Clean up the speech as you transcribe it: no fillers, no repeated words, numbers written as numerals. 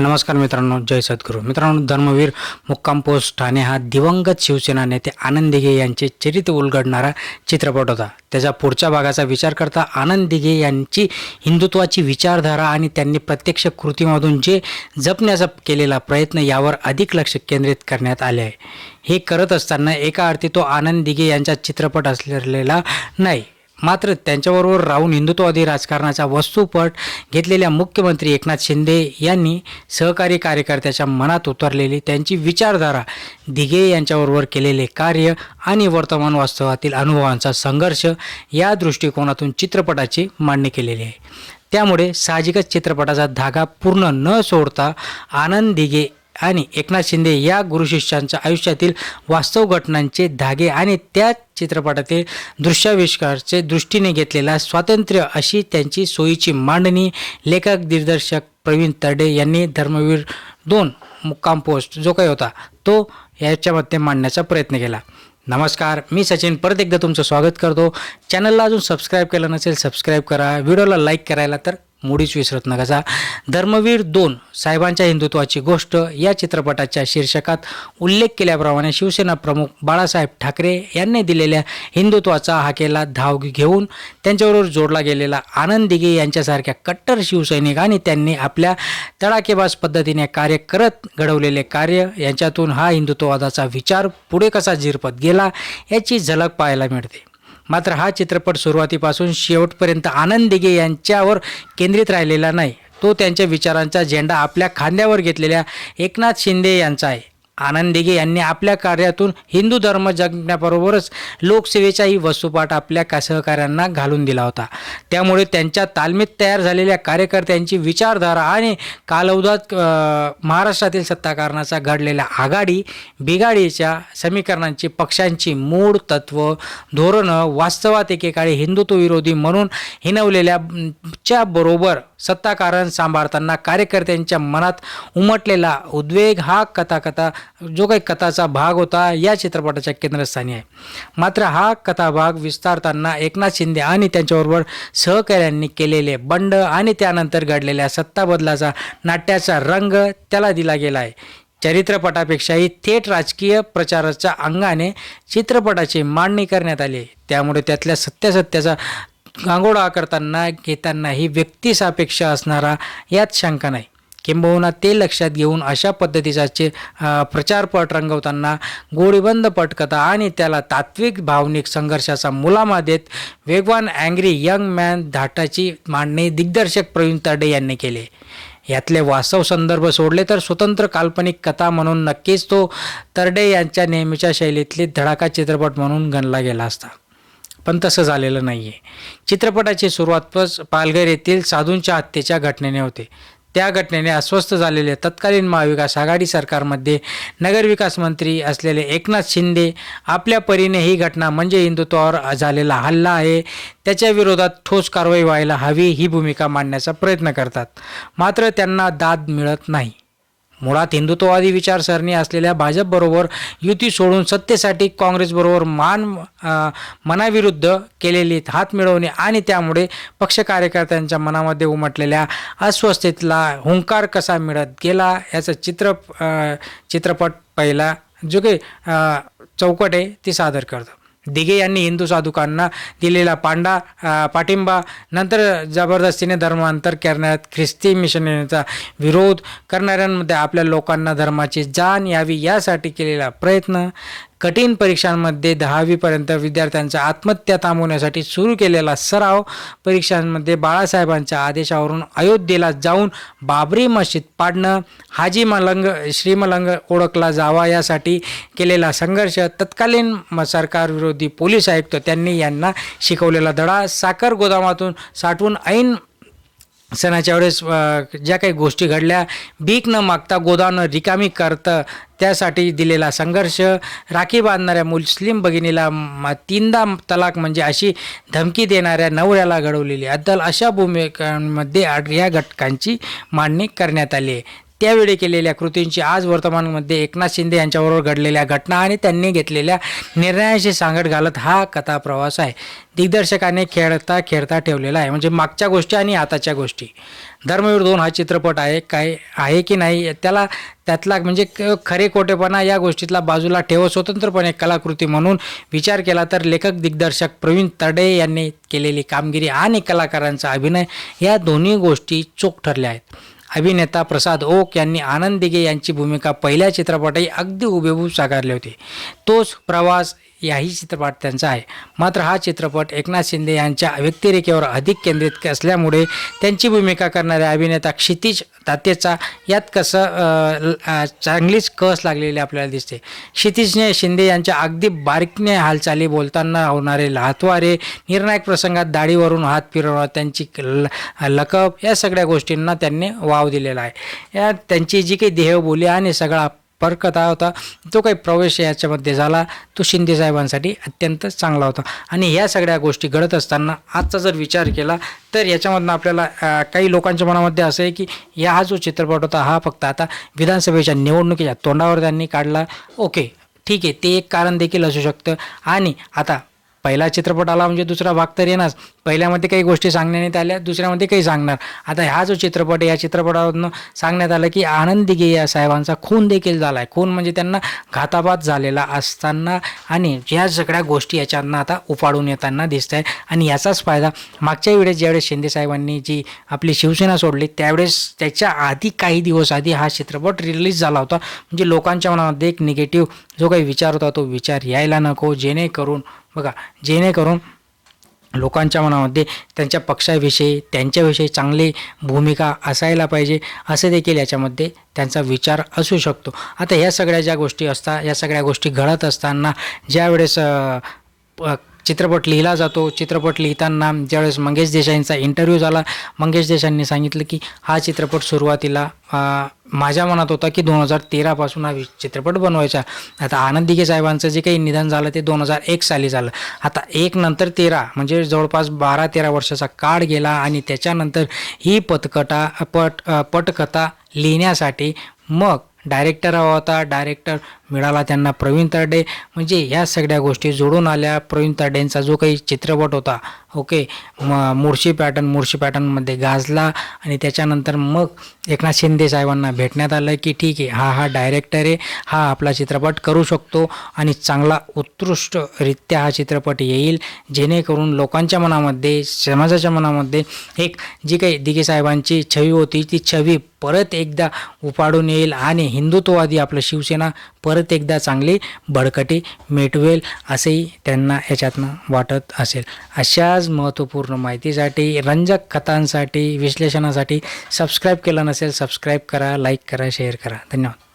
नमस्कार मित्रांनो, जय सद्गुरू. मित्रांनो, धर्मवीर मुक्काम पोस्ट ठाणे हा दिवंगत शिवसेना नेते आनंद दिघे यांचे चरित्र उलगडणारा चित्रपट होता. त्याच्या पुढच्या भागाचा विचार करता आनंद दिघे यांची हिंदुत्वाची विचारधारा आणि त्यांनी प्रत्यक्ष कृतीमधून जे जपण्याचा केलेला प्रयत्न यावर अधिक लक्ष केंद्रित करण्यात आले आहे. हे करत असताना एका अर्थी तो आनंद दिघे यांचा चित्रपट असलेला नाही, मात्र त्यांच्याबरोबर राहून हिंदुत्ववादी राजकारणाचा वस्तुपट घेतलेल्या मुख्यमंत्री एकनाथ शिंदे यांनी सहकारी कार्यकर्त्याच्या मनात उतरलेली त्यांची विचारधारा, दिघे यांच्याबरोबर केलेले कार्य आणि वर्तमान वास्तवातील अनुभवांचा संघर्ष या दृष्टिकोनातून चित्रपटाची मांडणी केलेली आहे. त्यामुळे साहजिकच चित्रपटाचा धागा पूर्ण न सोडता आनंद दिघे आणि एकनाथ शिंदे या गुरुशिष्यांच्या आयुष्यातील वास्तव घटनांचे धागे आणि त्या चित्रपटातील दृश्याविष्कारचे दृष्टीने घेतलेला स्वातंत्र्य अशी त्यांची सोयीची मांडणी लेखक दिग्दर्शक प्रवीण तरडे यांनी धर्मवीर 2 मुक्काम पोस्ट जो काही होता तो याच्यामध्ये मांडण्याचा प्रयत्न केला. नमस्कार, मी सचिन परत एकदा तुमचं स्वागत करतो. चॅनलला अजून सबस्क्राईब केलं नसेल सबस्क्राईब करा, व्हिडिओला लाईक करायला तर मुळीच विसरत नका. धर्मवीर 2 साहेबांच्या हिंदुत्वाची गोष्ट या चित्रपटाच्या शीर्षकात उल्लेख केल्याप्रमाणे शिवसेना प्रमुख बाळासाहेब ठाकरे यांनी दिलेल्या हिंदुत्वाचा हाकेला धाव घेऊन त्यांच्याबरोबर जोडला गेलेला आनंद दिघे यांच्यासारख्या कट्टर शिवसैनिक आणि त्यांनी आपल्या तडाखेबाज पद्धतीने कार्य करत घडवलेले कार्य यांच्यातून हा हिंदुत्ववादाचा विचार पुढे कसा झिरपत गेला याची झलक पाहायला मिळते. मात्र हा चित्रपट सुरुवातीपासून शेवटपर्यंत आनंद दिघे यांच्यावर केंद्रित राहिलेला नाही. तो त्यांच्या विचारांचा झेंडा आपल्या खांद्यावर घेतलेल्या एकनाथ शिंदे यांचा आहे. आनंद दिघे यांनी आपल्या कार्यातून हिंदू धर्म जगण्याबरोबरच लोकसेवेचाही वस्तुपाठ आपल्या सहकाऱ्यांना घालून दिला होता. त्यामुळे त्यांच्या तालमीत तयार झालेल्या कार्यकर्त्यांची विचारधारा आणि कालौदात महाराष्ट्रातील सत्ताकारणाचा घडलेल्या आघाडी बिघाडीच्या समीकरणांची पक्षांची मूळ तत्व धोरणं वास्तवात एकेकाळी हिंदुत्वविरोधी म्हणून हिणवलेल्या बरोबर सत्ताकारण सांभाळताना कार्यकर्त्यांच्या मनात उमटलेला उद्वेग हा जो काही कथाचा भाग होता या चित्रपटाच्या केंद्रस्थानी आहे. मात्र हा कथाभाग विस्तारताना एकनाथ शिंदे आणि त्यांच्याबरोबर सहकाऱ्यांनी केलेले बंड आणि त्यानंतर घडलेल्या सत्ताबदलाचा नाट्याचा रंग त्याला दिला गेला आहे. चरित्रपटापेक्षाही थेट राजकीय प्रचाराच्या अंगाने चित्रपटाची मांडणी करण्यात आली. त्यामुळे त्यातल्या सत्याचा गांगोडा करताना घेताना ही व्यक्तिसापेक्ष असणारा यात शंका नाही. किंबहुना ते लक्षात घेऊन अशा पद्धतीचा प्रचारपट रंगवताना गोडीबंद पटकथा आणि त्याला तात्विक भावनिक संघर्षाचा मुलामा देत वेगवान अँग्री यंग मॅन धाटाची मांडणी दिग्दर्शक प्रवीण तरडे यांनी केले. यातले वास्तव संदर्भ सोडले तर स्वतंत्र काल्पनिक कथा म्हणून नक्कीच तो तरडे यांच्या नेहमीच्या शैलीतली धडाका चित्रपट म्हणून गणला गेला असता, पण तसं झालेलं नाही आहे. चित्रपटाची सुरुवात पालघर येथील साधूंच्या हत्येच्या घटनेने होते. त्या घटनेने अस्वस्थ झालेले तत्कालीन महाविकास आघाडी सरकारमध्ये नगरविकास मंत्री असलेले एकनाथ शिंदे आपल्या परीने ही घटना म्हणजे हिंदुत्वावर झालेला हल्ला आहे, त्याच्या विरोधात ठोस कारवाई व्हायला हवी ही भूमिका मांडण्याचा प्रयत्न करतात. मात्र त्यांना दाद मिळत नाही. मुळात हिंदुत्ववादी विचारसरणी असलेल्या भाजपबरोबर युती सोडून सत्तेसाठी काँग्रेसबरोबर मनाविरुद्ध केलेली हात मिळवणे आणि त्यामुळे पक्ष कार्यकर्त्यांच्या मनामध्ये उमटलेल्या अस्वस्थतेला हुंकार कसा मिळत गेला याचा चित्रपट पहिला जो काही चौकट आहे ती सादर करतो. दिघे यांनी हिंदू साधुकांना दिलेला पाठिंबा, नंतर जबरदस्तीने धर्मांतर करण्यात ख्रिस्ती मिशनरीचा विरोध करणाऱ्यांमध्ये आपल्या लोकांना धर्माची जाण यावी यासाठी केलेला प्रयत्न, कठीण परीक्षांमध्ये 10वीपर्यंत विद्यार्थ्यांच्या आत्महत्या थांबवण्यासाठी सुरू केलेला सराव, परीक्षांमध्ये बाळासाहेबांच्या आदेशावरून अयोध्येला जाऊन बाबरी मशीद पाडणं, हाजी मलंग श्रीमलंग ओळखला जावा यासाठी केलेला संघर्ष, तत्कालीन सरकार विरोधी पोलीस आयुक्त त्यांनी यांना शिकवलेला धडा, साखर गोदामातून साठवून ऐन सणाच्या वेळेस ज्या काही गोष्टी घडल्या, भीक न मागता गोदावं रिकामी करतं त्यासाठी दिलेला संघर्ष, राखी बांधणाऱ्या मुस्लिम भगिनीला 3दा तलाक म्हणजे अशी धमकी देणाऱ्या नवऱ्याला घडवलेली अद्दल, अशा भूमिकांमध्ये या घटकांची मांडणी करण्यात आली आहे. त्यावेळी केलेल्या कृतींची आज वर्तमानमध्ये एकनाथ शिंदे यांच्याबरोबर घडलेल्या घटना आणि त्यांनी घेतलेल्या निर्णयाशी सांगड घालत हा कथाप्रवास आहे. दिग्दर्शकाने खेळता खेळता ठेवलेला आहे, म्हणजे मागच्या गोष्टी आणि आताच्या गोष्टी. धर्मवीर 2 हा चित्रपट आहे काय आहे की नाही त्यातला म्हणजे खरे खोटेपणा या गोष्टीतला बाजूला ठेवत स्वतंत्रपणे कलाकृती म्हणून विचार केला तर लेखक दिग्दर्शक प्रवीण तरडे यांनी केलेली कामगिरी आणि कलाकारांचा अभिनय या दोन्ही गोष्टी चोख ठरल्या आहेत. अभिनेता प्रसाद ओक यांनी आनंद दिघे यांची भूमिका पहिल्या चित्रपटही अगदी हुबेहूब साकारली होती. तोच प्रवास याही चित्रपट त्यांचा आहे. मात्र हा चित्रपट एकनाथ शिंदे यांच्या व्यक्तिरेखेवर अधिक केंद्रित असल्यामुळे त्यांची भूमिका करणाऱ्या अभिनेता क्षितिज तातेचा यात चांगलीच कस लागलेली आपल्याला दिसते. क्षितिजने शिंदे यांच्या अगदी बारीकने हालचाली, बोलताना होणारे हातवारे, निर्णायक प्रसंगात दाढीवरून हात फिरवणं, त्यांची लकब या सगळ्या गोष्टींना त्यांनी वाव दिलेला आहे. या त्यांची जी काही देहबोली आणि सगळा परकथा होता तो काही प्रवेश याच्यामध्ये झाला तो शिंदे साहेबांसाठी अत्यंत चांगला होता. आणि ह्या सगळ्या गोष्टी घडत असताना आजचा जर विचार केला तर याच्यामधनं आपल्याला काही लोकांच्या मनामध्ये असं आहे की हा जो चित्रपट होता हा फक्त आता विधानसभेच्या निवडणुकीच्या तोंडावर त्यांनी काढला. ओके, ठीक आहे, ते एक कारण देखील असू शकतं. आणि आता पहिला चित्रपट आला म्हणजे दुसरा भाग तर येणारच. पहिल्यामध्ये काही गोष्टी सांगण्यात आल्या, दुसऱ्यामध्ये काही सांगणार. आता हा जो चित्रपट आहे या चित्रपटामधून सांगण्यात आलं की आनंद दिघे या साहेबांचा खून देखील झाला आहे. खून म्हणजे त्यांना घातापात झालेला असताना आणि ह्या सगळ्या गोष्टी याच्यातनं आता उपाडून येताना दिसत आहे. आणि याचाच फायदा मागच्या वेळेस ज्यावेळेस शिंदे साहेबांनी जी आपली शिवसेना सोडली त्यावेळेस त्याच्या आधी काही दिवस आधी हा चित्रपट रिलीज झाला होता. म्हणजे लोकांच्या मनामध्ये एक निगेटिव्ह जो काही विचार होता तो विचार यायला नको, जेणेकरून लोकांच्या मनामध्ये त्यांच्या पक्षाविषयी त्यांच्याविषयी चांगली भूमिका असायला पाहिजे असं देखील याच्यामध्ये त्यांचा विचार असू शकतो. आता ह्या सगळ्या ज्या गोष्टी असतात, या सगळ्या गोष्टी घडत असताना ज्यावेळेस चित्रपट लिहिला जातो, चित्रपट लिहिताना ज्यावेळेस मंगेश देसाईंचा इंटरव्ह्यू झाला, मंगेश देसाईंनी सांगितलं की हा चित्रपट सुरुवातीला माझ्या मनात होता की 2013 पासून हा चित्रपट बनवायचा. आता आनंद दिघे साहेबांचं जे काही निधन झालं ते 2001 साली झालं. आता 1 नंतर 13 म्हणजे जवळपास 12-13 वर्षाचा काळ गेला आणि त्याच्यानंतर ही पटकथा लिहिण्यासाठी मग डायरेक्टर हवा होता. डायरेक्टर मिळाला त्यांना प्रवीण तरडे. म्हणजे ह्या सगळ्या गोष्टी जोडून आल्या. प्रवीण तरडेंचा जो काही चित्रपट होता ओके मुळशी पॅटर्नमध्ये गाजला आणि त्याच्यानंतर मग एकनाथ शिंदे साहेबांना भेटण्यात आलं की ठीक आहे, हा डायरेक्टर आहे, हा आपला चित्रपट करू शकतो आणि चांगला उत्कृष्टरित्या हा चित्रपट येईल, जेणेकरून लोकांच्या मनामध्ये, समाजाच्या मनामध्ये एक जी काही दिघे साहेबांची छवी होती ती छवी परत एकदा उपाडून येईल आणि हिंदुत्ववादी आपलं शिवसेना परत एकदा चांगली बळकटी मिटवेल असंही त्यांना याच्यातनं वाटत असेल. अशाच महत्त्वपूर्ण माहितीसाठी, रंजक कथांसाठी, विश्लेषणासाठी सबस्क्राईब केलं नसेल सबस्क्राईब करा, लाईक करा, शेअर करा. धन्यवाद.